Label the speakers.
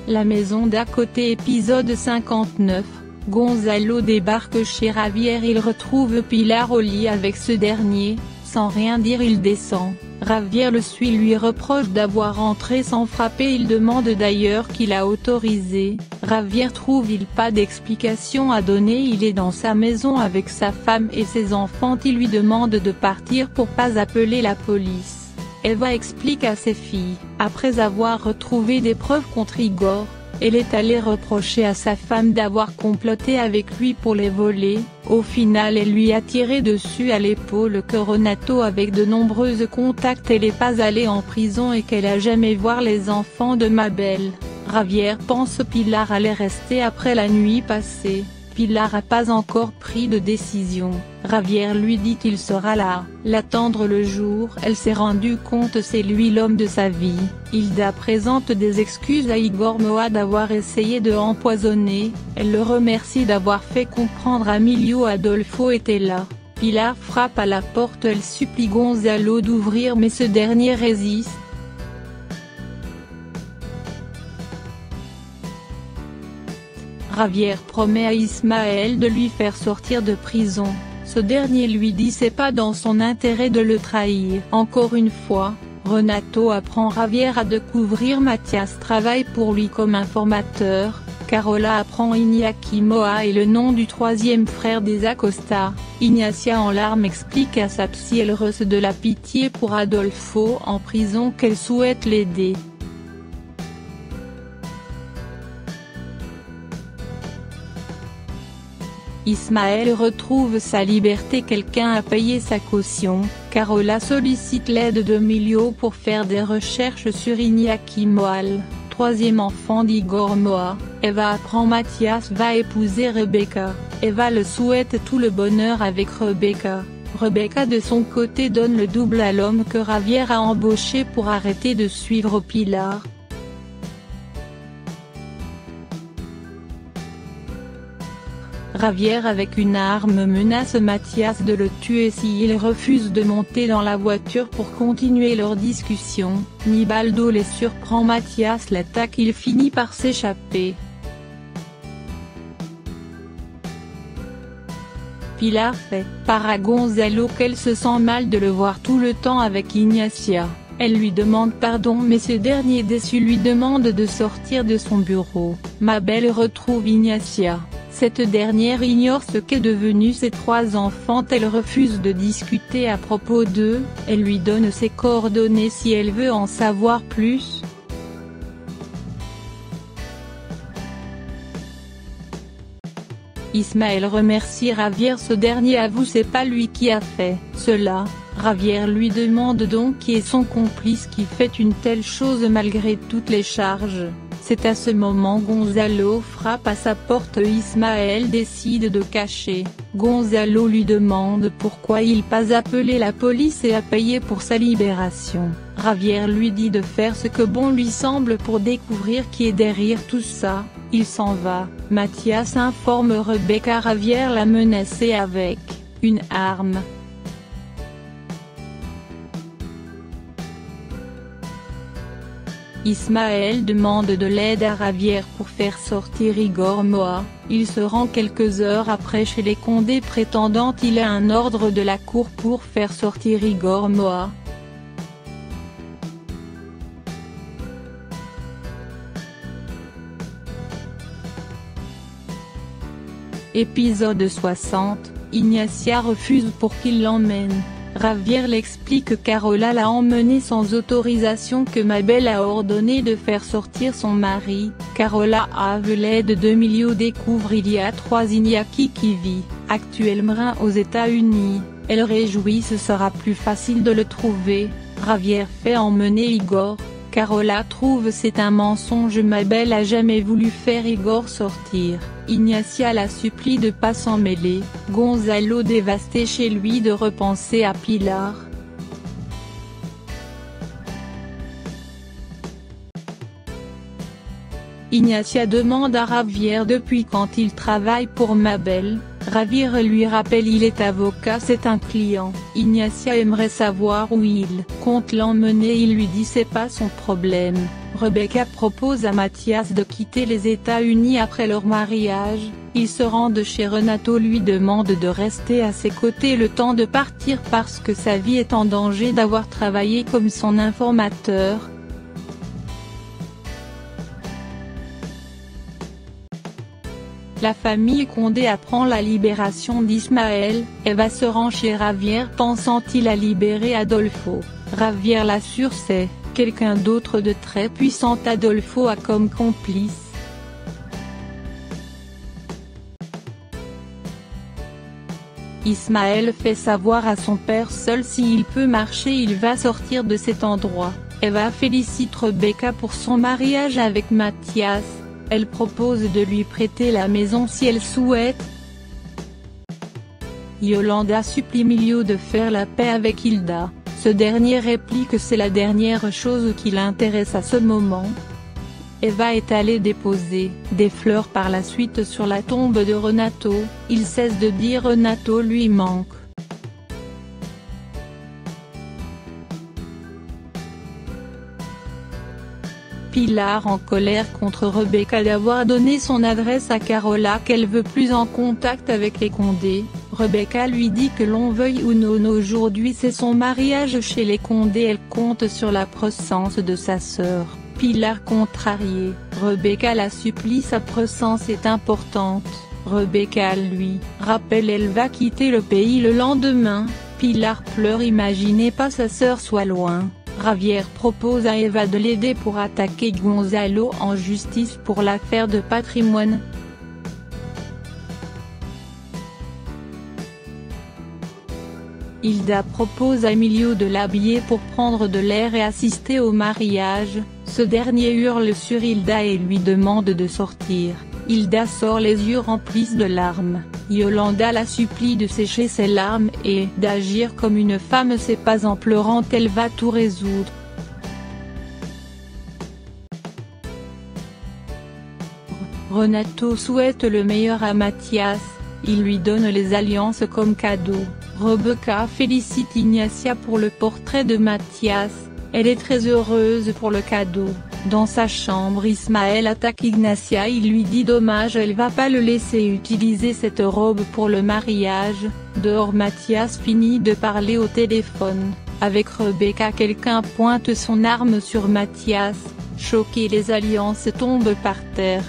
Speaker 1: La maison d'à côté épisode 59, Gonzalo débarque chez Javier. Il retrouve Pilar au lit avec ce dernier, sans rien dire il descend, Javier le suit, lui reproche d'avoir entré sans frapper, il demande d'ailleurs qui l'a autorisé, Javier trouve-il pas d'explication à donner, il est dans sa maison avec sa femme et ses enfants, il lui demande de partir pour pas appeler la police. Eva explique à ses filles, après avoir retrouvé des preuves contre Igor, elle est allée reprocher à sa femme d'avoir comploté avec lui pour les voler, au final elle lui a tiré dessus à l'épaule que Renato avec de nombreux contacts elle n'est pas allée en prison et qu'elle a jamais voir les enfants de Mabel. Javier pense Pilar allait rester après la nuit passée. Pilar n'a pas encore pris de décision, Javier lui dit qu'il sera là, l'attendre le jour, elle s'est rendue compte c'est lui l'homme de sa vie. Hilda présente des excuses à Igor Moa d'avoir essayé de empoisonner, elle le remercie d'avoir fait comprendre à Emilio Adolfo était là. Pilar frappe à la porte, elle supplie Gonzalo d'ouvrir mais ce dernier résiste. Javier promet à Ismaël de lui faire sortir de prison, ce dernier lui dit c'est pas dans son intérêt de le trahir. Encore une fois, Renato apprend Javier à découvrir Mathias travaille pour lui comme informateur, Carola apprend Iñaki Moa est le nom du troisième frère des Acosta, Ignacia en larmes explique à sa psy elle ressent de la pitié pour Adolfo en prison qu'elle souhaite l'aider. Ismaël retrouve sa liberté, quelqu'un a payé sa caution, Carola sollicite l'aide de Emilio pour faire des recherches sur Iñaki Moal, troisième enfant d'Igor Moa. Eva apprend Mathias va épouser Rebecca, Eva le souhaite tout le bonheur avec Rebecca. Rebecca de son côté donne le double à l'homme que Javier a embauché pour arrêter de suivre Pilar. Javier avec une arme menace Mathias de le tuer s'il refuse de monter dans la voiture pour continuer leur discussion. Nibaldo les surprend, Mathias l'attaque, il finit par s'échapper. Pilar fait part à Gonzalo qu'elle se sent mal de le voir tout le temps avec Ignacia. Elle lui demande pardon mais ce dernier déçu lui demande de sortir de son bureau. Mabel retrouve Ignacia. Cette dernière ignore ce qu'est devenu ses trois enfants, elle refuse de discuter à propos d'eux, elle lui donne ses coordonnées si elle veut en savoir plus. Ismaël remercie Javier, ce dernier avoue c'est pas lui qui a fait cela. Javier lui demande donc qui est son complice qui fait une telle chose malgré toutes les charges. C'est à ce moment Gonzalo frappe à sa porte, Ismaël décide de cacher. Gonzalo lui demande pourquoi il pas appelé la police et a payé pour sa libération. Javier lui dit de faire ce que bon lui semble pour découvrir qui est derrière tout ça, il s'en va. Mathias informe Rebecca, Javier l'a menacé avec une arme. Ismaël demande de l'aide à Javier pour faire sortir Igor Moa, il se rend quelques heures après chez les Condé prétendant il a un ordre de la cour pour faire sortir Igor Moa. Épisode 60, Ignacia refuse pour qu'il l'emmène. Javier l'explique que Carola l'a emmené sans autorisation, que Mabel a ordonné de faire sortir son mari. Carola avec l'aide d'Emilio découvre il y a 3 Iñaki qui vit actuellement aux États-Unis, elle réjouit ce sera plus facile de le trouver. Javier fait emmener Igor. Carola trouve c'est un mensonge, Mabel a jamais voulu faire Igor sortir. Ignacia la supplie de pas s'en mêler. Gonzalo dévasté chez lui de repenser à Pilar. Ignacia demande à Javier depuis quand il travaille pour Mabel, Javier lui rappelle il est avocat, c'est un client. Ignacia aimerait savoir où il compte l'emmener, il lui dit c'est pas son problème. Rebecca propose à Mathias de quitter les États-Unis après leur mariage. Ils se rendent chez Renato, lui demande de rester à ses côtés le temps de partir parce que sa vie est en danger d'avoir travaillé comme son informateur. La famille Condé apprend la libération d'Ismaël, Eva se rend chez Javier pensant-il à libérer Adolfo. Javier l'assure c'est quelqu'un d'autre de très puissant. Adolfo a comme complice Ismaël fait savoir à son père seul s'il peut marcher il va sortir de cet endroit. Eva félicite Rebecca pour son mariage avec Mathias, elle propose de lui prêter la maison si elle souhaite. Yolanda supplie Emilio de faire la paix avec Hilda, ce dernier réplique que c'est la dernière chose qui l'intéresse à ce moment. Eva est allée déposer des fleurs par la suite sur la tombe de Renato, il cesse de dire Renato lui manque. Pilar en colère contre Rebecca d'avoir donné son adresse à Carola qu'elle veut plus en contact avec les Condé. Rebecca lui dit que l'on veuille ou non aujourd'hui c'est son mariage chez les Condé, elle compte sur la présence de sa sœur. Pilar contrariée, Rebecca la supplie, sa présence est importante. Rebecca lui rappelle elle va quitter le pays le lendemain. Pilar pleure, imaginez pas sa sœur soit loin. Javier propose à Eva de l'aider pour attaquer Gonzalo en justice pour l'affaire de patrimoine. Hilda propose à Emilio de l'habiller pour prendre de l'air et assister au mariage, ce dernier hurle sur Hilda et lui demande de sortir. Hilda sort les yeux remplis de larmes, Yolanda la supplie de sécher ses larmes et d'agir comme une femme, c'est pas en pleurant qu'elle va tout résoudre. Renato souhaite le meilleur à Mathias, il lui donne les alliances comme cadeau. Rebecca félicite Ignacia pour le portrait de Mathias, elle est très heureuse pour le cadeau. Dans sa chambre Ismaël attaque Ignacia, il lui dit dommage elle va pas le laisser utiliser cette robe pour le mariage. Dehors Mathias finit de parler au téléphone avec Rebecca, quelqu'un pointe son arme sur Mathias, choqué les alliances tombent par terre.